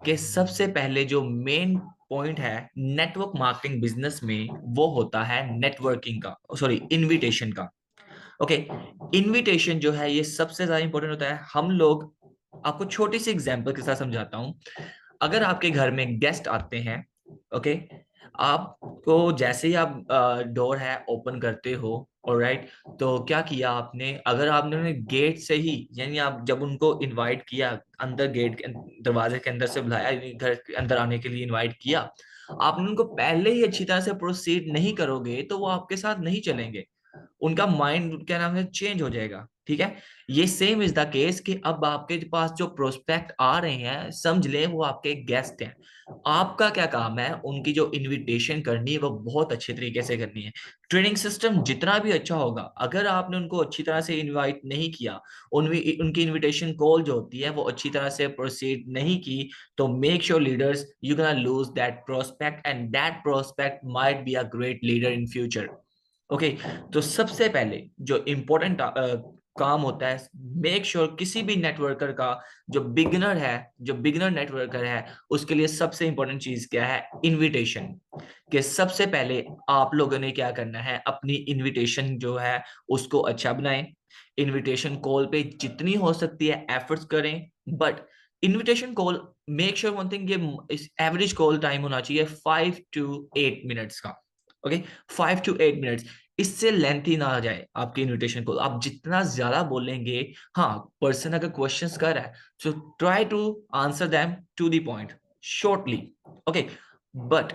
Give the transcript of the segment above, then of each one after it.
कि सबसे पहले जो मेन पॉइंट है नेटवर्क मार्केटिंग बिजनेस में वो होता है नेटवर्किंग का, सॉरी इनविटेशन का। ओके, इनविटेशन जो है ये सबसे ज्यादा इंपॉर्टेंट होता है। हम लोग, आपको छोटी सी एग्जांपल के साथ समझाता हूं। अगर आपके घर में गेस्ट आते हैं, ओके, आपको जैसे ही आप डोर है ओपन करते हो, ऑलराइट, तो क्या किया आपने, अगर आपने उन्हें गेट से ही, यानी आप जब उनको इनवाइट किया, अंदर गेट के दरवाजे के अंदर से बुलाया, यानी घर के अंदर आने के लिए इनवाइट किया, आपने उनको पहले ही अच्छी तरह से प्रोसीड नहीं करोगे तो वो आपके साथ नहीं चलेंगे, उनका माइंड क्या नाम है चेंज हो जाएगा। ठीक है, ये सेम इज द केस कि अब आपके पास जो प्रोस्पेक्ट आ रहे हैं, समझ ले वो आपके गेस्ट हैं। आपका क्या काम है, उनकी जो इनविटेशन करनी है वो बहुत अच्छे तरीके से करनी है। ट्रेनिंग सिस्टम जितना भी अच्छा होगा, अगर आपने उनको अच्छी तरह से इनवाइट नहीं किया, उनकी इनविटेशन कॉल जो होती है वो अच्छी तरह से प्रोसीड नहीं की, तो make sure leaders you gonna lose that prospect, and that prospect might be a great leader in future. Okay, तो सबसे पहले जो इम्पोर्टेंट काम होता है, मेक श्योर किसी भी नेटवर्कर का, जो बिगिनर है, जो बिगिनर नेटवर्कर है, उसके लिए सबसे इंपॉर्टेंट चीज क्या है, इनविटेशन। कि सबसे पहले आप लोगों ने क्या करना है, अपनी इनविटेशन जो है उसको अच्छा बनाएं। इनविटेशन कॉल पे जितनी हो सकती है एफर्ट्स करें, but invitation call, make sure one thing, ये एवरेज कॉल टाइम होना चाहिए 5 to 8 मिनट्स का। ओके, 5 to 8 मिनट्स, इससे लेंथी ना आ जाए आपकी इनविटेशन को। आप जितना ज्यादा बोलेंगे, हाँ, पर्सन अगर क्वेश्चंस कर रहा है, so try to answer them to the point, shortly. Okay, but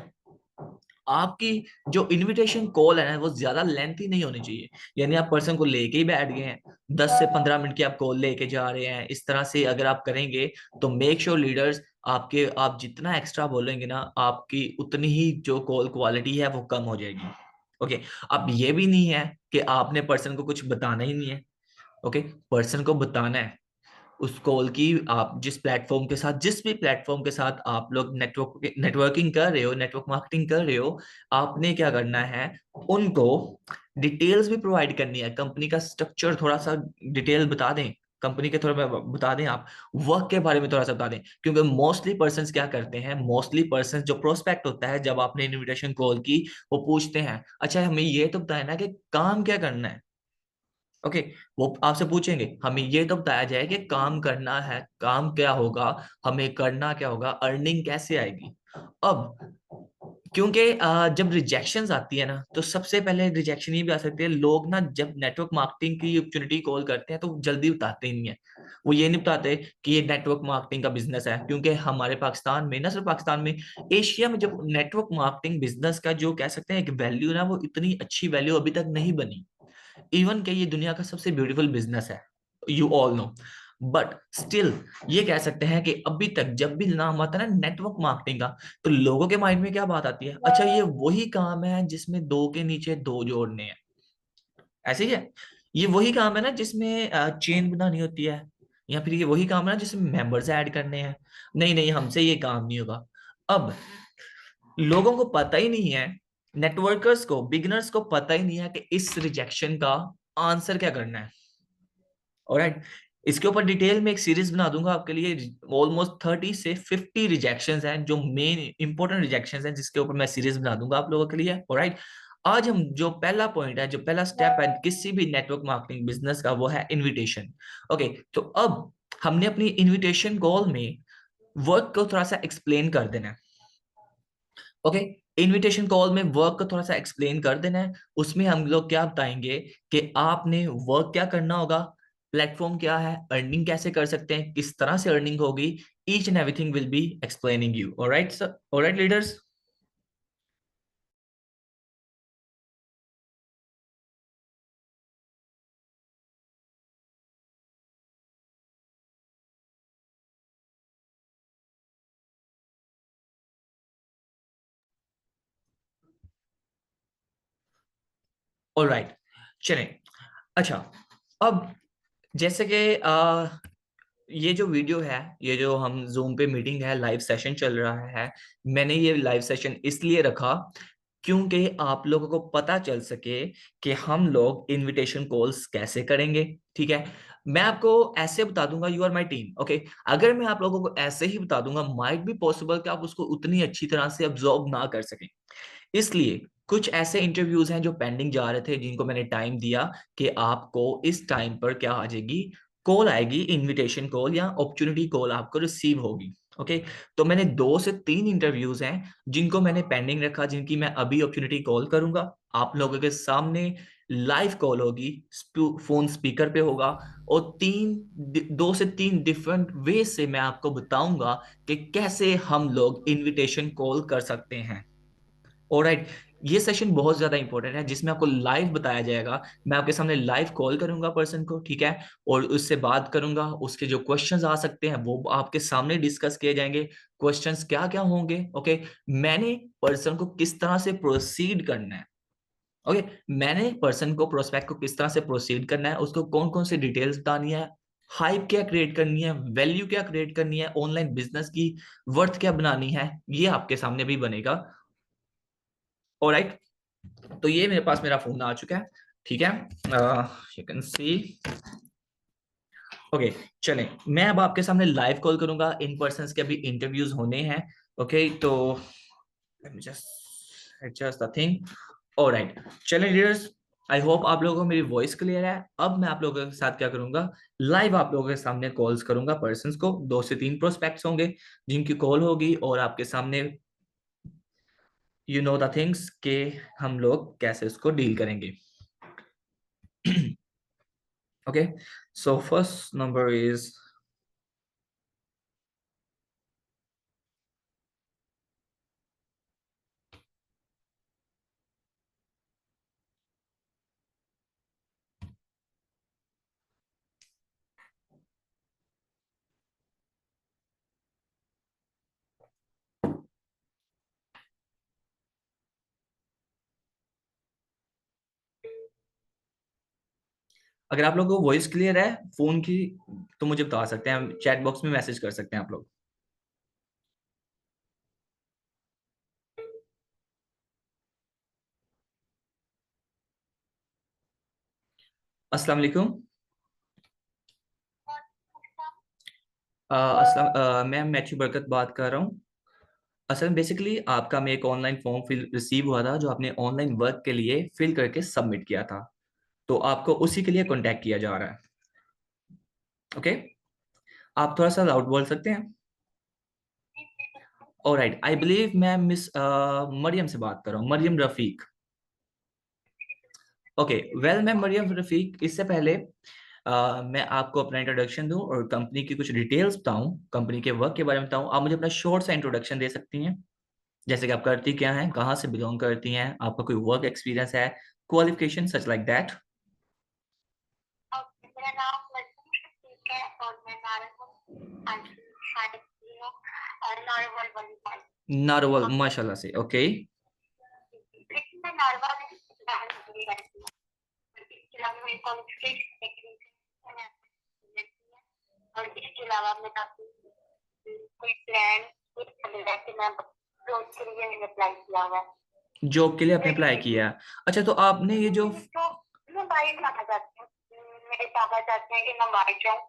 आपकी जो इनविटेशन कॉल है ना वो ज्यादा लेंथी नहीं होनी चाहिए। यानी आप पर्सन को लेके ही बैठ गए हैं, 10 से 15 मिनट की आप कॉल लेके जा रहे हैं, इस तरह से अगर आप करेंगे तो मेक श्योर लीडर्स, आपके, आप जितना एक्स्ट्रा बोलेंगे ना, आपकी उतनी ही जो कॉल क्वालिटी है वो कम हो जाएगी। ओके, अब ये भी नहीं है कि आपने पर्सन को कुछ बताना ही नहीं है। ओके, पर्सन को बताना है। उस कॉल की, आप जिस प्लेटफॉर्म के साथ, जिस भी प्लेटफॉर्म के साथ आप लोग नेटवर्किंग कर रहे हो, नेटवर्क मार्केटिंग कर रहे हो, आपने क्या करना है, उनको डिटेल्स भी प्रोवाइड करनी है। कंपनी का स्ट्रक्चर थोड़ा सा डिटेल बता दें, कंपनी के थोड़ा बता दें, आप वर्क के बारे में थोड़ा सा बता दें। क्योंकि मोस्टली पर्सन क्या करते हैं, मोस्टली पर्सन जो प्रोस्पेक्ट होता है, जब आपने इनविटेशन कॉल की, वो पूछते हैं अच्छा हमें ये तो बताया ना कि काम क्या करना है। ओके, वो आपसे पूछेंगे हमें ये तो बताया जाए कि काम करना है, काम क्या होगा, हमें करना क्या होगा, अर्निंग कैसे आएगी। अब क्योंकि जब रिजेक्शंस आती है ना, तो सबसे पहले रिजेक्शन ये भी आ सकती है, लोग ना जब नेटवर्क मार्केटिंग की अपॉर्चुनिटी कॉल करते हैं तो जल्दी बताते ही नहीं है। वो ये नहीं बताते कि ये नेटवर्क मार्केटिंग का बिजनेस है, क्योंकि हमारे पाकिस्तान में, ना सिर्फ पाकिस्तान में, एशिया में, जब नेटवर्क मार्केटिंग बिजनेस का जो कह सकते हैं एक वैल्यू ना, वो इतनी अच्छी वैल्यू अभी तक नहीं बनी। इवन के ये दुनिया का सबसे ब्यूटीफुल बिजनेस है, you all know, but still ये कह सकते हैं कि अभी तक जब भी नाम आता है ना नेटवर्क मार्केटिंग का, तो लोगों के माइंड में क्या बात आती है, अच्छा ये वही काम है जिसमें दो के नीचे दो जोड़ने हैं, ऐसे ही है। ये वही काम है ना जिसमें चेन बनानी होती है, या फिर ये वही काम है ना जिसमें मेंबर्स ऐड करने हैं। नहीं नहीं, हमसे ये काम नहीं होगा। अब लोगों को पता ही नहीं है, नेटवर्कर्स को, बिगिनर्स को पता ही नहीं है कि इस रिजेक्शन का आंसर क्या करना है। ऑलराइट, इसके ऊपर डिटेल में एक सीरीज बना दूंगा आपके लिए। ऑलमोस्ट 30 से 50 रिजेक्शंस हैं, जो मेन इंपॉर्टेंट रिजेक्शंस हैं, जिसके ऊपर मैं सीरीज बना दूंगा आप लोगों के लिए। ऑलराइट, आज हम जो पहला पॉइंट है, जो पहला स्टेप है किसी भी नेटवर्क मार्केटिंग बिजनेस का, वो है इनविटेशन। ओके, तो अब हमने अपनी इनविटेशन कॉल में वर्क को थोड़ा सा एक्सप्लेन कर देना है। ओके, इनविटेशन कॉल में वर्क को थोड़ा सा एक्सप्लेन कर देना है। उसमें हम लोग क्या बताएंगे कि आपने वर्क क्या करना होगा, प्लेटफॉर्म क्या है, अर्निंग कैसे कर सकते हैं, किस तरह से अर्निंग होगी, each and everything will be explaining you. Alright sir, alright leaders. Alright, चलें। अच्छा, अब जैसे कि ये जो वीडियो है, ये जो हम जूम पे मीटिंग है, लाइव सेशन चल रहा है, मैंने ये लाइव सेशन इसलिए रखा क्योंकि आप लोगों को पता चल सके कि हम लोग इनविटेशन कॉल्स कैसे करेंगे। ठीक है, मैं आपको ऐसे बता दूंगा you are my team, okay. अगर मैं आप लोगों को ऐसे ही बता दूंगा, माइट बी पॉसिबल कि आप उसको उतनी अच्छी तरह से अब्जॉर्ब ना कर सकें। इसलिए कुछ ऐसे इंटरव्यूज हैं जो पेंडिंग जा रहे थे, जिनको मैंने टाइम दिया कि आपको इस टाइम पर क्या आ जाएगी, कॉल आएगी, इनविटेशन कॉल या अपॉर्चुनिटी कॉल आपको रिसीव होगी, ओके। तो मैंने 2 से 3 इंटरव्यूज हैं जिनको मैंने पेंडिंग रखा, जिनकी मैं अभी अपॉर्चुनिटी कॉल करूंगा आप लोगों के सामने। लाइव कॉल होगी, फोन स्पीकर पे होगा, और 2 से 3 डिफरेंट वे से मैं आपको बताऊंगा कि कैसे हम लोग इनविटेशन कॉल कर सकते हैं। ऑलराइट, ये सेशन बहुत ज्यादा इंपॉर्टेंट है, जिसमें आपको लाइव बताया जाएगा। मैं आपके सामने लाइव कॉल करूंगा पर्सन को, ठीक है, और उससे बात करूंगा। उसके जो क्वेश्चंस आ सकते हैं वो आपके सामने डिस्कस किए जाएंगे। क्वेश्चंस क्या क्या होंगे, ओके। मैंने पर्सन को किस तरह से प्रोसीड करना है, ओके। मैंने पर्सन को, प्रोस्पेक्ट को किस तरह से प्रोसीड करना है, उसको कौन कौन सी डिटेल्स बतानी है, हाइप क्या क्रिएट करनी है, वैल्यू क्या क्रिएट करनी है, ऑनलाइन बिजनेस की वर्थ क्या बनानी है, ये आपके सामने भी बनेगा। ऑलराइट, तो ये मेरे पास मेरा फोन आ चुका है, ठीक है, यू कैन सी। ओके, चलें, मैं अब आपके सामने लाइव कॉल करूंगा। इन पर्सन के अभी इंटरव्यूज होने हैं, ओके। तो late me just adjust the thing. Alright, चलें लीडर्स, आई होप आप लोगों को मेरी वॉइस क्लियर है। अब मैं आप लोगों के साथ क्या करूंगा, लाइव आप लोगों के सामने कॉल्स करूंगा पर्सन्स को। 2 से 3 प्रोस्पेक्ट्स होंगे जिनकी कॉल होगी, और आपके सामने यू नो द थिंग्स के हम लोग कैसे उसको डील करेंगे। Okay, so first number is अगर आप लोगों को वॉइस क्लियर है फोन की, तो मुझे बता सकते हैं, चैट बॉक्स में मैसेज कर सकते हैं आप लोग। अस्सलाम वालेकुम। मैं मैथ्यू बरकत बात कर रहा हूँ। असल में बेसिकली आपका मैं एक ऑनलाइन फॉर्म फिल रिसीव हुआ था, जो आपने ऑनलाइन वर्क के लिए फिल करके सबमिट किया था। तो आपको उसी के लिए कांटेक्ट किया जा रहा है, ओके। आप थोड़ा सा लाउड बोल सकते हैं? ऑलराइट, आई बिलीव मैं मिस मरियम से बात कर रहा हूँ, मरियम रफीक। ओके, वेल मैं मरियम रफीक, इससे पहले मैं आपको अपना इंट्रोडक्शन दूं और कंपनी की कुछ डिटेल्स बताऊं, कंपनी के वर्क के बारे में बताऊं, आप मुझे अपना शॉर्ट सा इंट्रोडक्शन दे सकती हैं? जैसे कि आप करती क्या हैं, कहाँ से बिलोंग करती हैं, आपका कोई वर्क एक्सपीरियंस है, क्वालिफिकेशन सच लाइक दैट। मेरा नाम मजनू शफीक है और मैं नारायण शायद नारवल वाली नारोवल, माशाल्लाह से, ओके। लेकिन मैं नारवा में नहीं रहती हूँ। इसके अलावा मेरी क्वालिफिकेशन और इसके अलावा मेरा कोई प्लान चल रहा है कि मैं जॉब के लिए मैंने अप्लाई किया हुआ है। जॉब के लिए आपने अप्लाई किया है? अच्छा, तो आपने ये जो तो मैं बाहर जाना चाहती हूँ। मेरे पापा चाहते हैं कि मैं बाहर जाऊँ,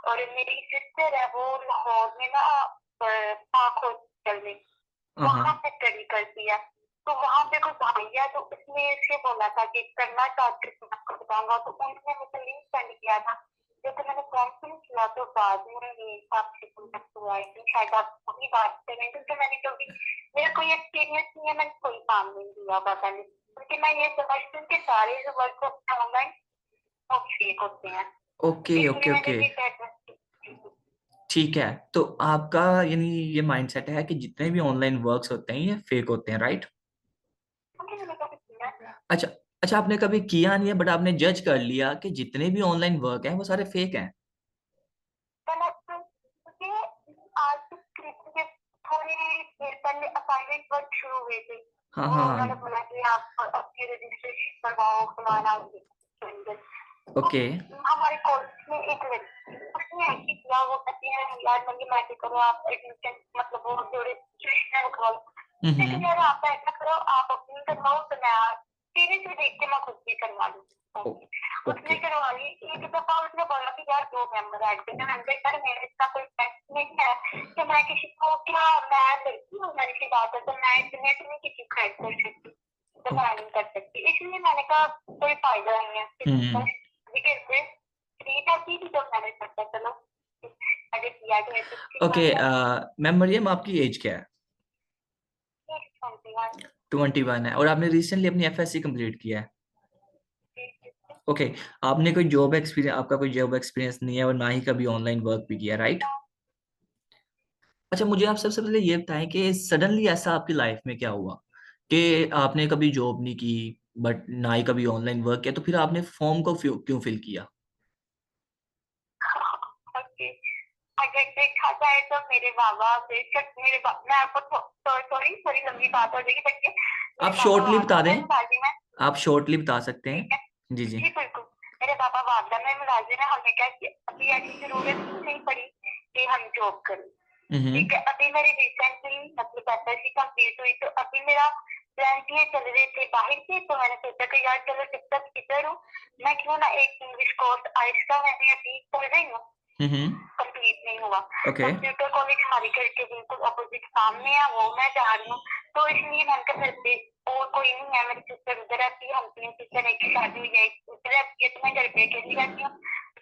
और मेरी सिस्टर है वो लाहौर में ना पाक हॉस्पिटल में वहां पे स्टडी करती है। तो वहां पे कोई भाई है, तो उसने इसे बोला था कि करना चाहती हूँ, आपको बताऊंगा। तो उन्होंने मुझे लिंक सेंड किया था, जैसे मैंने फॉर्म फिल किया तो बाद में ये आपसे कॉन्टेक्ट हुआ है कि शायद आप अपनी बात करें, क्योंकि मैंने कभी, मेरा कोई एक्सपीरियंस नहीं है, मैंने कोई काम नहीं दिया पता नहीं, क्योंकि मैं ये समझती हूँ कि सारे जो वर्क होते हैं ऑनलाइन वो फेक होते हैं। ओके ओके इसलिए मैंने ओके, ये कहना, ठीक है। तो आपका यानी ये माइंडसेट है कि जितने भी ऑनलाइन वर्क्स होते हैं ये फेक होते हैं, राइट? मैंने कभी किया है। अच्छा, अच्छा, आपने कभी किया नहीं है, बट आपने जज कर लिया कि जितने भी ऑनलाइन वर्क हैं वो सारे फेक हैं। मुझे आज के थोड़ी देर पहले असाइनमेंट वर्क शुरू हुए थे। हाँ वो हाँ उन्होंने हाँ, बोला कि आप अपनी रजिस्ट्रेशन करवाओ, फलाना तो ओके। हमारे कॉलेज में एक लड़की उसने ऐसी किया, वो कहती है यार मुझे मैसेज करो, आप एडमिशन मतलब वो जो रजिस्ट्रेशन है वो करवाओ। लेकिन हम्म। यार आप ऐसा करो, आप अपनी करवाओ तो मैं सीरीज भी देख के मैं खुद भी करवा लूँ। उसने करवा ली। एक दफा उसने बोला कि यार 2 मेंबर ऐड करना। मैंने कहा यार मेरे इसका कोई टेस्ट नहीं है कि मैं किसी को, क्या मैं लड़की हूँ, मैंने की बात है तो मैं इतने तो नहीं किसी को ऐड कर सकती, तो मैं नहीं कर सकती। इसलिए मैंने कहा कोई फायदा नहीं है फ्री था की तो मैंने सोचा चलो अगर किया जाए। ओके मैम मरियम, आपकी एज क्या है? 21। 21 है, और आपने रिसेंटली अपनी एफएससी कंप्लीट किया है। ओके आपने कोई जॉब एक्सपीरियंस, आपका कोई जॉब एक्सपीरियंस नहीं है और ना ही कभी ऑनलाइन वर्क भी किया, राइट? अच्छा मुझे आप सबसे पहले ये बताएं कि सडनली ऐसा आपकी लाइफ में क्या हुआ कि आपने कभी जॉब नहीं की बट ना ही कभी ऑनलाइन वर्क किया, तो फिर आपने फॉर्म को क्यों फिल किया? ओके, अगर देखा जाए तो मेरे बाबा बेशक मैं आपको सॉरी सॉरी लंबी बात हो जाएगी बच्चे। आप मेरे पापा शॉर्टली वादा बता में दें, मुलाजिम है। आप शॉर्टली बता सकते ठीक हैं। है, जी जी। जी बिल्कुल। मेरे पापा वादा में मुलाजिम है। हमने कहा कि अभी ऐसी जरूरत ही नहीं पड़ी कि हम जॉब करें। ठीक है, अभी मेरी रिसेंटली मतलब एसएससी कंप्लीट हुई तो अभी मेरा प्लान ये चल रहे थे बाहर से, तो मैंने सोचा कि यार चलो जब तक इधर हूँ मैं क्यों ना एक इंग्लिश कोर्स आइल्स का मैंने अभी कर रही हूँ, कंप्लीट नहीं हुआ। ओके कंप्यूटर कॉलेज हमारे घर के बिल्कुल अपोजिट सामने है, वो मैं जा रही हूँ। तो इसलिए मैंने कहा घर पे और कोई नहीं है, मेरी सिस्टर उधर रहती है, हम 3 सिस्टर, एक की शादी हुई है, एक उधर रहती है, तो मैं घर पे अकेली रहती हूँ।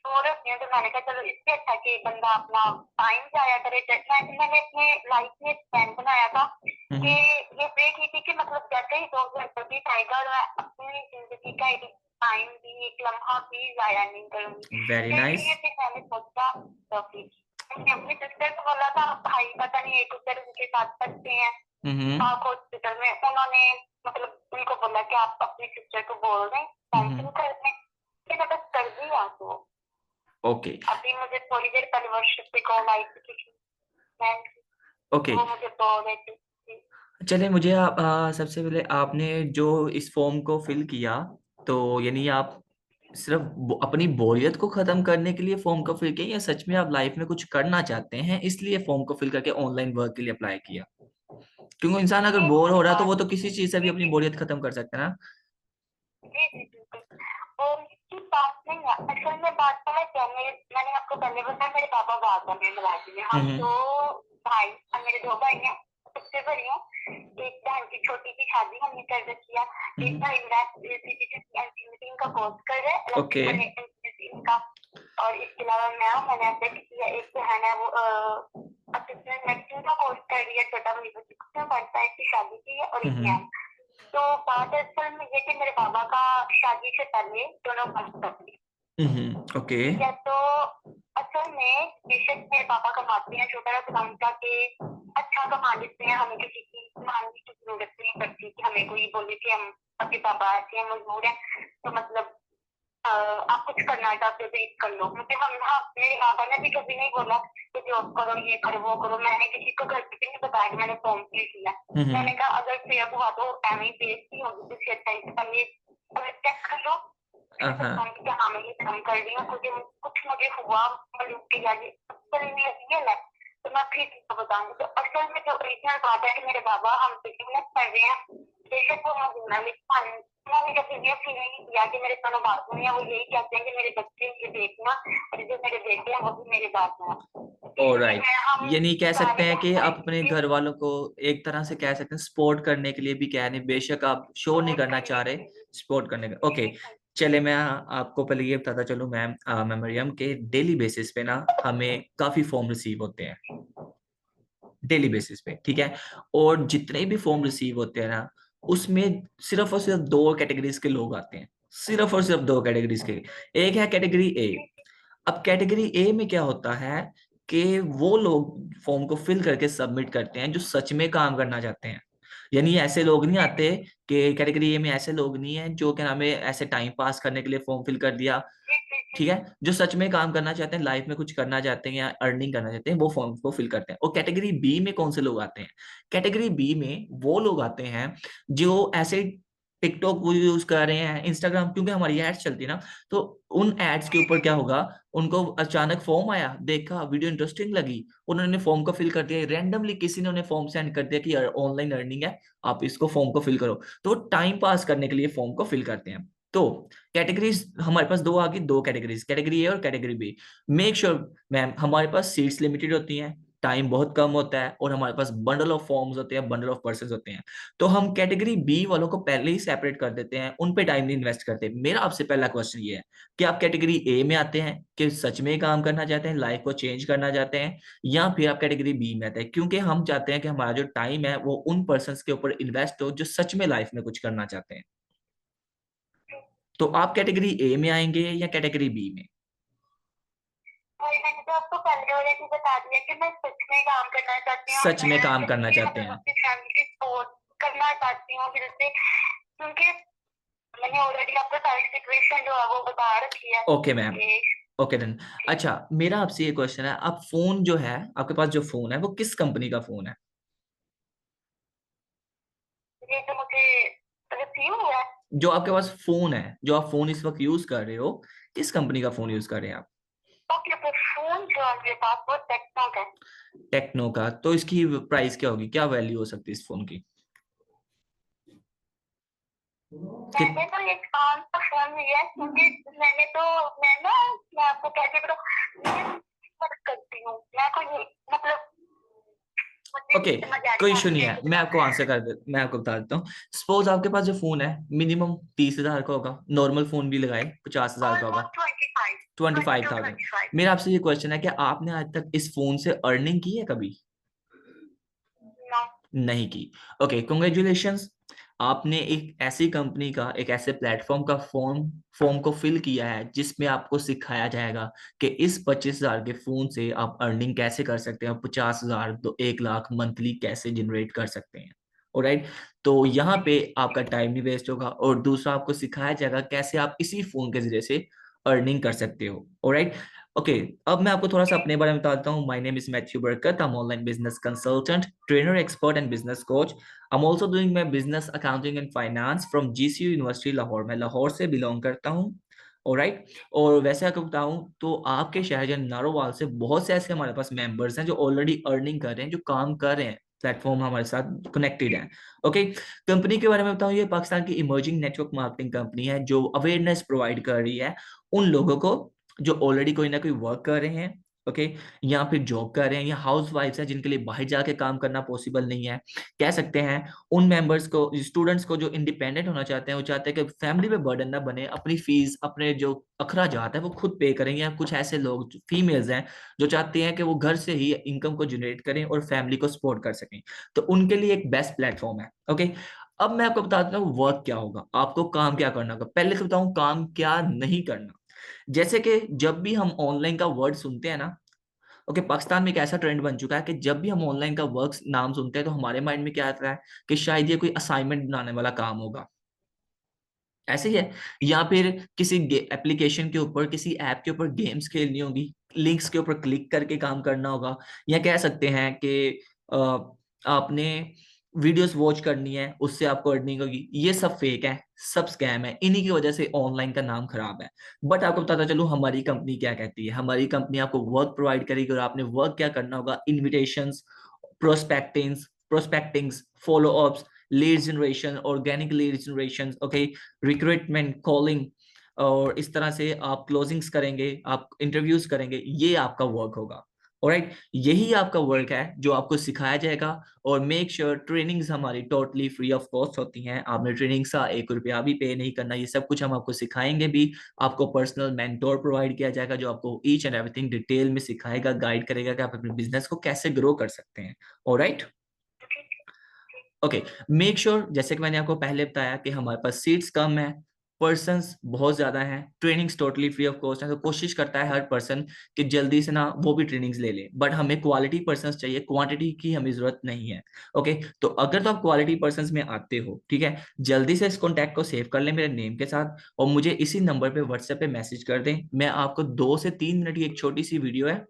तो रहती हूँ, तो मैंने कहा चलो इससे अच्छा कि बंदा अपना टाइम जाया करे। मैंने अपने लाइफ में एक प्लान बनाया था कि ये प्रे की थी कि मतलब जैसे ही 2025 आएगा और मैं अपनी जिंदगी का एक टाइम भी, एक लम्हा भी जाया नहीं करूंगी। Very nice. इसलिए फिर मैंने सोचा तो फिर मैंने अपनी सिस्टर को बोला था, भाई पता नहीं एक उधर उनके साथ पढ़ते हैं पाक हॉस्पिटल में, उन्होंने मतलब उनको बोला कि आप अपनी सिस्टर को बोल दें कैंसिल कर दें, फिर मैं बस कर दी आज वो। ओके अभी मुझे थोड़ी देर पहले वर्षिप से कॉल आई थी किसी फ्रेंड की, ओके वो मुझे बोल रही थी। चलिए मुझे आप सबसे पहले आपने जो इस फॉर्म को फिल किया, तो यानी आप सिर्फ अपनी बोरियत को खत्म करने के लिए फॉर्म को फिल किया या सच में आप लाइफ में कुछ करना चाहते हैं इसलिए फॉर्म को फिल करके ऑनलाइन वर्क के लिए अप्लाई किया? क्योंकि इंसान अगर ये बोर हो सारी रहा है तो वो बात तो किसी चीज से भी जी अपनी जी बोरियत खत्म कर सकता है ना। जी जी बिल्कुल। और इसकी बात नहीं है, असल में बात तो है क्या, मैंने आपको पहले बताया मेरे पापा बात है मेरे मुलाजिम में, हम हम्म दो भाई, मेरे 2 भाई हैं, सबसे बड़ी हूँ। एक बहन की छोटी की शादी हमने कर रखी है। एक भाई मेरा इंजीनियरिंग का कोर्स कर रहा है, ओके इलेक्ट्रिकल इंजीनियरिंग का। और इसके अलावा मैं हूँ, मैंने अब तक किया। एक बहन है वो असिस्टेंट नर्सिंग का कोर्स कर रही है, छोटा भाई बच्ची को पढ़ता है, इसकी शादी की है। और एक मैं हूँ। तो बात असल में ये कि मेरे बाबा का शादी से पहले दोनों काम करते हैं। ओके ठीक है, तो असल में बेशक मेरे पापा कमाते हैं, छोटा सा दुकान का के अच्छा कमा लेते हैं, हमें किसी की मांगने की जरूरत नहीं पड़ती कि हमें कोई बोले कि हम अपने पापा ऐसे हैं मजबूर है, तो मतलब आप कुछ करना चाहते हो तो ये कर लो। मुझे मेरे पापा ने भी कभी नहीं बोला कि जॉब करो, ये करो, वो करो। मैंने किसी को घर पे नहीं बताया कि मैंने फॉर्म फिल किया। मैंने कहा अगर फेयर हुआ तो एम बेचती होगी, इससे अच्छा है पहले अगर चेक कर लो कि हाँ मैं ये काम कर रही हूँ, कुछ मुझे हुआ मालूम कि यार ये असल में रियल है तो मैं फिर किसको बताऊंगी। तो असल में जो ओरिजिनल बात है कि मेरे बाबा हम बिजनेस कर रहे हैं, बेशक वो मजदूर है, लेकिन मैंने कभी ये फील नहीं किया कि मेरे दोनों बात हुई है। वो यही कहते हैं कि मेरे बच्चे मुझे देखना, और जो मेरे बेटे हैं वो भी मेरे बात हैं। ऑलराइट, यानी कह सकते हैं कि आप अपने जी घर वालों को एक तरह से कह सकते हैं सपोर्ट करने के लिए भी कह रहे हैं, बेशक आप शो नहीं करना चाह रहे, सपोर्ट करने का। ओके चले मैं आपको पहले ये बताता चलूं मैम, मैं मरियम के डेली बेसिस पे ना हमें काफी फॉर्म रिसीव होते हैं डेली बेसिस पे, ठीक है? और जितने भी फॉर्म रिसीव होते हैं ना उसमें सिर्फ और सिर्फ 2 कैटेगरीज के लोग आते हैं, सिर्फ और सिर्फ 2 कैटेगरीज के। एक है कैटेगरी ए। अब कैटेगरी ए में क्या होता है कि वो लोग फॉर्म को फिल करके सबमिट करते हैं जो सच में काम करना चाहते हैं। यानी ऐसे लोग नहीं आते कि कैटेगरी ए में ऐसे लोग नहीं है जो क्या नाम है ऐसे टाइम पास करने के लिए फॉर्म फिल कर दिया, ठीक है? जो सच में काम करना चाहते हैं, लाइफ में कुछ करना चाहते हैं या अर्निंग करना चाहते हैं, वो फॉर्म को फिल करते हैं। और कैटेगरी बी में कौन से लोग आते हैं? कैटेगरी बी में वो लोग आते हैं जो ऐसे टिकटॉक यूज कर रहे हैं, इंस्टाग्राम, क्योंकि हमारी एड्स चलती है ना, तो उन एड्स के ऊपर क्या होगा, उनको अचानक फॉर्म आया, देखा, वीडियो इंटरेस्टिंग लगी, उन्होंने फॉर्म को फिल कर दिया। रैंडमली किसी ने उन्हें फॉर्म सेंड कर दिया कि ऑनलाइन अर्निंग है, आप इसको फॉर्म को फिल करो, तो टाइम पास करने के लिए फॉर्म को फिल करते हैं। तो कैटेगरीज हमारे पास दो आ गई, दो कैटेगरीज, कैटेगरी ए और category B. Make sure ma'am हमारे पास सीट्स लिमिटेड होती हैं, टाइम बहुत कम होता है, और हमारे पास बंडल ऑफ फॉर्म्स होते हैं, बंडल ऑफ पर्सन होते हैं। तो हम कैटेगरी बी वालों को पहले ही सेपरेट कर देते हैं, उन पे टाइम नहीं इन्वेस्ट करते। मेरा आपसे पहला क्वेश्चन ये है कि आप कैटेगरी ए में आते हैं कि सच में काम करना चाहते हैं, लाइफ को चेंज करना चाहते हैं, या फिर आप कैटेगरी बी में आते हैं क्योंकि हम चाहते हैं कि हमारा जो टाइम है वो उन पर्सन के ऊपर इन्वेस्ट हो जो सच में लाइफ में कुछ करना चाहते हैं। तो आप कैटेगरी ए में आएंगे या कैटेगरी बी में? भाई मैंने तो आपको पहले ऑलरेडी बता दिया कि मैं सच में काम करना चाहती हूँ, सच में काम करना मैं चाहते हैं। अपनी फैमिली की सपोर्ट करना चाहती हूँ फिर से, क्योंकि मैंने ऑलरेडी आपको सारी सिचुएशन जो है वो बता रखी है। Okay ma'am, okay done. अच्छा मेरा आपसे ये क्वेश्चन है, आप फोन जो है, आपके पास जो फोन है वो किस कंपनी का फोन है? ये तो मुझे रिसीव हुआ है। जो आपके पास फोन है, जो आप फोन इस वक्त यूज कर रहे हो, किस कंपनी का फोन यूज कर रहे हैं आप? ओके, तो फोन जो है मेरे पास वो टेक्नो का है। टेक्नो का। तो इसकी प्राइस क्या होगी, क्या वैल्यू हो सकती है इस फोन की? मैंने तो एक काम का फोन लिया है, क्योंकि मैं आपको कैसे बताऊं, मैं मदद करती हूँ, मैं कोई मतलब मुझे ओके समझ आ कोई रही है इशू आपको नहीं है, कैसे मैं बताऊं। आपको आंसर कर दे, मैं आपको बता देता हूँ। सपोज आपके पास जो फोन है मिनिमम 30,000 का होगा, नॉर्मल फोन भी लगाए 50,000 का होगा, ऑलमोस्ट 25, 25,000। 25। मेरा आपसे ये क्वेश्चन है कि आपने आज तक इस फोन से अर्निंग की है कभी? नो। नहीं की। ओके कॉन्ग्रेचुलेशंस, आपने एक ऐसी कंपनी का, एक ऐसे प्लेटफॉर्म का फॉर्म फॉर्म को फिल किया है जिसमें आपको सिखाया जाएगा कि इस 25,000 के फोन से आप अर्निंग कैसे कर सकते हैं, 50,000 तो 1 लाख मंथली कैसे जनरेट कर सकते हैं। ऑलराइट, तो यहाँ पे आपका टाइम नहीं वेस्ट होगा, और दूसरा आपको सिखाया जाएगा कैसे आप इसी फोन के जरिए से अर्निंग कर सकते हो। ऑलराइट, ओके अब मैं आपको थोड़ा सा अपने बारे में बताता हूँ। माय नेम इज मैथ्यू बरकत, I am online business consultant, trainer, expert and business coach. I am also doing my business accounting and finance from GCU university Lahore. मैं लाहौर से बिलोंग करता हूँ। ऑलराइट, और वैसे अगर बताऊं तो आपके शहर जन नारोवाल से बहुत से ऐसे हमारे पास मेंबर्स हैं जो ऑलरेडी अर्निंग कर रहे हैं, जो काम कर रहे हैं, प्लेटफॉर्म हमारे साथ कनेक्टेड है। ओके, कंपनी के बारे में बताऊं, ये पाकिस्तान की इमर्जिंग नेटवर्क मार्केटिंग कंपनी है जो अवेयरनेस प्रोवाइड कर रही है उन लोगों को जो ऑलरेडी कोई ना कोई वर्क कर रहे हैं, ओके, या फिर जॉब कर रहे हैं, या हाउस वाइफ हैं जिनके लिए बाहर जाके काम करना पॉसिबल नहीं है, कह सकते हैं उन मेंबर्स को, स्टूडेंट्स को जो इंडिपेंडेंट होना चाहते हैं, वो चाहते हैं कि फैमिली पे बर्डन ना बने, अपनी फीस, अपने जो अखराजात है वो खुद पे करें, या कुछ ऐसे लोग फीमेल्स हैं जो चाहते हैं कि वो घर से ही इनकम को जनरेट करें और फैमिली को सपोर्ट कर सकें, तो उनके लिए एक बेस्ट प्लेटफॉर्म है। ओके, अब मैं आपको बताता हूँ वर्क क्या होगा, आपको काम क्या करना होगा। पहले से बताऊं काम क्या नहीं करना। जैसे कि जब भी हम ऑनलाइन का वर्ड सुनते हैं ना, ओके, पाकिस्तान में एक ऐसा ट्रेंड बन चुका है कि जब भी हम ऑनलाइन का वर्क नाम सुनते हैं तो हमारे माइंड में क्या आता है कि शायद ये कोई असाइनमेंट बनाने वाला काम होगा, ऐसे ही है, या फिर किसी एप्लीकेशन के ऊपर, किसी ऐप के ऊपर गेम्स खेलनी होगी, लिंक्स के ऊपर क्लिक करके काम करना होगा, या कह सकते हैं कि अ, आपने वीडियोस वॉच करनी है उससे आपको अर्निंग होगी। ये सब फेक है, सब स्कैम है, इन्हीं की वजह से ऑनलाइन का नाम खराब है। बट आपको बताता चलूं हमारी कंपनी क्या कहती है। हमारी कंपनी आपको वर्क प्रोवाइड करेगी, और आपने वर्क क्या करना होगा, invitations, prospectings, follow ups, lead generation, organic lead generation, okay, recruitment, calling, और इस तरह से आप क्लोजिंग्स करेंगे, आप इंटरव्यूज करेंगे, ये आपका वर्क होगा। ऑलराइट, यही आपका वर्क है जो आपको सिखाया जाएगा। और मेक श्योर ट्रेनिंग्स हमारी टोटली फ्री ऑफ कॉस्ट होती हैं, आपने ट्रेनिंग्स का 1 रुपया भी पे नहीं करना, ये सब कुछ हम आपको सिखाएंगे भी। आपको पर्सनल मेंटोर प्रोवाइड किया जाएगा जो आपको ईच एंड एवरीथिंग डिटेल में सिखाएगा, गाइड करेगा कि आप अपने बिजनेस को कैसे ग्रो कर सकते हैं। ऑलराइट, ओके, मेक श्योर जैसे कि मैंने आपको पहले बताया कि हमारे पास सीट्स कम है, पर्सन्स बहुत ज्यादा हैं, trainings totally free of cost है, तो कोशिश करता है हर पर्सन कि जल्दी से ना वो भी ट्रेनिंग्स ले ले, बट हमें क्वालिटी पर्सन्स चाहिए, क्वांटिटी की हमें जरूरत नहीं है। ओके, तो अगर तो आप क्वालिटी पर्सन्स में आते हो, ठीक है, जल्दी से इस कॉन्टैक्ट को सेव कर लें मेरे नेम के साथ, और मुझे इसी नंबर पे व्हाट्सएप पे मैसेज कर दें। मैं आपको 2 से 3 मिनट की एक छोटी सी वीडियो है,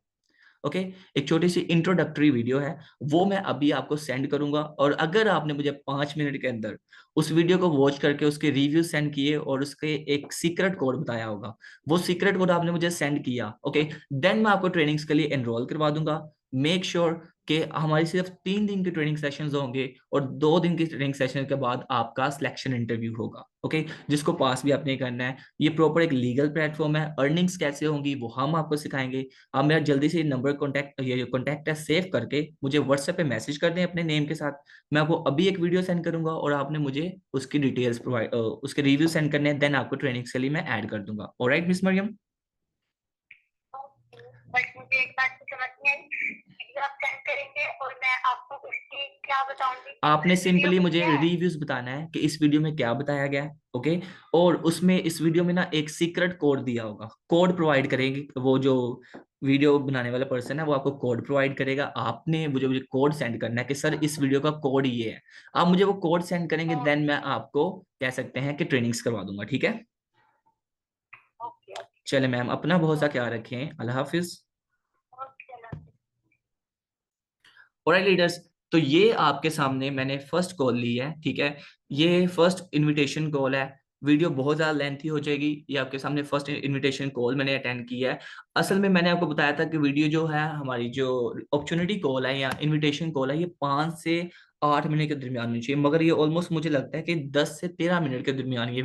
ओके, एक छोटी सी इंट्रोडक्टरी वीडियो है, वो मैं अभी आपको सेंड करूंगा, और अगर आपने मुझे 5 मिनट के अंदर उस वीडियो को वॉच करके उसके रिव्यू सेंड किए और उसके एक सीक्रेट कोड बताया होगा, वो सीक्रेट कोड आपने मुझे सेंड किया, ओके, देन मैं आपको ट्रेनिंग्स के लिए एनरोल करवा दूंगा। मेक श्योर कि हमारी सिर्फ 3 दिन की ट्रेनिंग सेशंस होंगे और 2 दिन की ट्रेनिंग सेशन के बाद आपका सिलेक्शन इंटरव्यू होगा। ओके, जिसको पास भी आपने करना है। ये प्रॉपर एक लीगल प्लेटफॉर्म है। अर्निंग्स कैसे होंगी वो हम आपको सिखाएंगे। आप मेरा जल्दी से नंबर कॉन्टैक्ट, ये कॉन्टैक्ट है, सेव करके मुझे व्हाट्सएप पे मैसेज कर दें अपने नेम के साथ। मैं आपको अभी एक वीडियो सेंड करूंगा और आपने मुझे उसकी डिटेल्स प्रोवाइड, उसके रिव्यू सेंड करने हैं, देन आपको ट्रेनिंग के लिए मैं ऐड कर दूंगा। Alright miss Maryam? बट मुझे एक बात की समझ नहीं आई, वीडियो आप सेंड करेंगे और मैं आपको उसकी क्या बताऊंगी? आपने वीडियो सिंपली में मुझे क्या है? रिव्यूज बताना है कि इस वीडियो में क्या बताया गया है। ओके, और उसमें इस वीडियो में ना एक सीक्रेट कोड दिया होगा, कोड प्रोवाइड करेंगे वो जो वीडियो बनाने वाला पर्सन है, वो आपको कोड प्रोवाइड करेगा। आपने मुझे कोड सेंड करना है कि सर इस वीडियो का कोड ये है। आप मुझे वो कोड सेंड करेंगे, देन मैं आपको कह सकते हैं कि ट्रेनिंग्स करवा दूंगा। ठीक है, ओके चले मैम, अपना बहुत सा ख्याल रखें। अल्लाह हाफिज। ओके। ऑलराइट लीडर्स, तो ये आपके सामने मैंने फर्स्ट कॉल ली है। ठीक है, ये फर्स्ट इनविटेशन कॉल है। वीडियो बहुत ज्यादा लेंथी हो जाएगी। ये आपके सामने फर्स्ट इनविटेशन कॉल मैंने अटेंड किया है। असल में मैंने आपको बताया था कि वीडियो जो है हमारी, जो अपॉर्चुनिटी कॉल है या इनविटेशन कॉल है, ये 5 से 8 मिनट के दरमियान होनी चाहिए, मगर ये ऑलमोस्ट मुझे लगता है कि 10 से 13 मिनट के दरमियान ये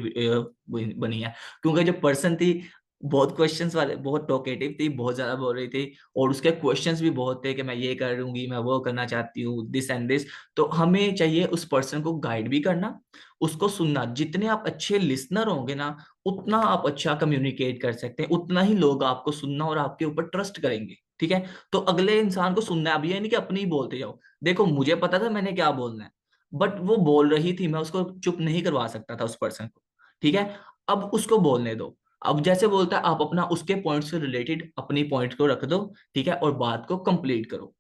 बनी है। क्योंकि जो पर्सन थी बहुत क्वेश्चंस वाले, बहुत टॉकेटिव थी, बहुत ज्यादा बोल रही थी, और उसके क्वेश्चंस भी बहुत थे कि मैं ये करूंगी, मैं वो करना चाहती हूँ, दिस एंड दिस। तो हमें चाहिए उस पर्सन को गाइड भी करना, उसको सुनना। जितने आप अच्छे लिसनर होंगे ना, उतना आप अच्छा कम्युनिकेट कर सकते हैं, उतना ही लोग आपको सुनना और आपके ऊपर ट्रस्ट करेंगे। ठीक है, तो अगले इंसान को सुनना है। अब ये नहीं कि अपनी ही बोलते जाओ। देखो मुझे पता था मैंने क्या बोलना है, बट वो बोल रही थी, मैं उसको चुप नहीं करवा सकता था उस पर्सन को। ठीक है, अब उसको बोलने दो। अब जैसे बोलता है, आप अपना उसके पॉइंट से रिलेटेड अपनी पॉइंट को रख दो। ठीक है, और बात को कंप्लीट करो।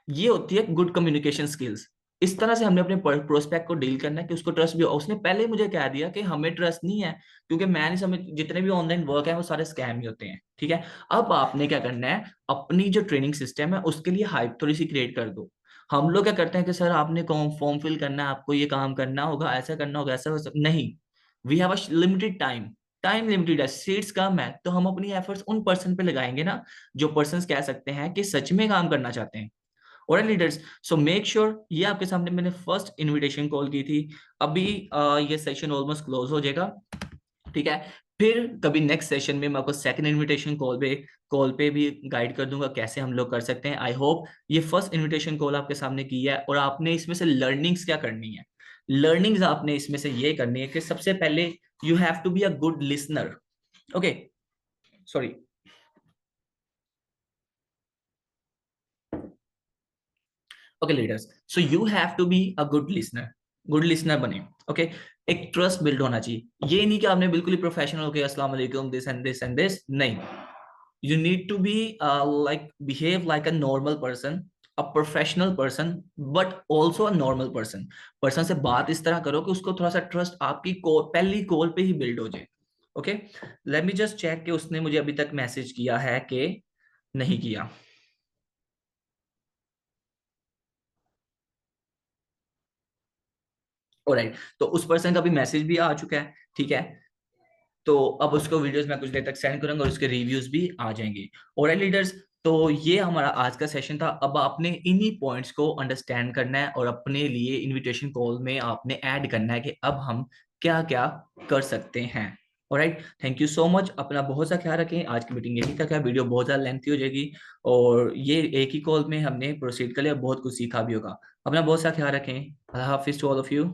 ये होती है गुड कम्युनिकेशन स्किल्स। इस तरह से हमने अपने प्रोस्पेक्ट को डील करना है कि उसको ट्रस्ट भी हो। उसने पहले ही मुझे कह दिया कि हमें ट्रस्ट नहीं है, क्योंकि मैं नहीं समझ, जितने भी ऑनलाइन वर्क है वो सारे स्कैम ही होते हैं। ठीक है, अब आपने क्या करना है, अपनी जो ट्रेनिंग सिस्टम है उसके लिए हाइप थोड़ी सी क्रिएट कर दो। हम लोग क्या करते हैं कि सर आपने फॉर्म फिल करना है, आपको ये काम करना होगा, ऐसा करना होगा, ऐसा नहीं। We have a limited time. Time limited है, सीट्स कम है, तो हम अपनी एफर्ट्स उन पर्सन पे लगाएंगे ना जो पर्सन कह सकते हैं कि सच में काम करना चाहते हैं। और लीडर्स, सो मेक श्योर, ये आपके सामने मैंने फर्स्ट इनविटेशन कॉल की थी। अभी ये सेशन ऑलमोस्ट क्लोज हो जाएगा। ठीक है, फिर कभी नेक्स्ट सेशन में मैं आपको सेकंड इनविटेशन कॉल पे भी गाइड कर दूंगा कैसे हम लोग कर सकते हैं। आई होप ये फर्स्ट इनविटेशन कॉल आपके सामने की है और आपने इसमें से लर्निंग्स क्या करनी है। लर्निंग्स आपने इसमें से ये करनी है कि सबसे पहले you have to be a good listener. Okay, sorry. Okay leaders, so you have to be a good listener. Good listener बने। ओके, एक ट्रस्ट बिल्ड होना चाहिए। ये नहीं कि आपने बिल्कुल ही प्रोफेशनल होके अस्सलाम वालेकुम this and this and this, नहीं। You need to be like behave like a normal person, a professional person, but also a normal person। Person से बात इस तरह करो कि उसको थोड़ा सा ट्रस्ट आपकी पहली कॉल पे ही बिल्ड हो जाए। Okay, let me just check कि उसने मुझे अभी तक मैसेज किया है कि नहीं किया। ऑलराइट, तो उस पर्सन का भी मैसेज भी आ चुका है। ठीक है, तो अब उसको वीडियोस मैं कुछ देर तक सेंड करूंगा और उसके रिव्यूज भी आ जाएंगे। ऑलराइट लीडर्स, तो ये हमारा आज का सेशन था। अब आपने इन्हीं पॉइंट्स को अंडरस्टैंड करना है और अपने लिए इनविटेशन कॉल में आपने ऐड करना है कि अब हम क्या क्या कर सकते हैं। Alright, thank you so much. अपना बहुत सा ख्याल रखें। आज की मीटिंग यही तक है, वीडियो बहुत ज़्यादा लेंथी हो जाएगी और ये एक ही कॉल में हमने प्रोसीड कर लिया, बहुत कुछ सीखा भी होगा। अपना बहुत सा ख्याल रखें। अल्लाह हाफिज टू ऑल ऑफ यू।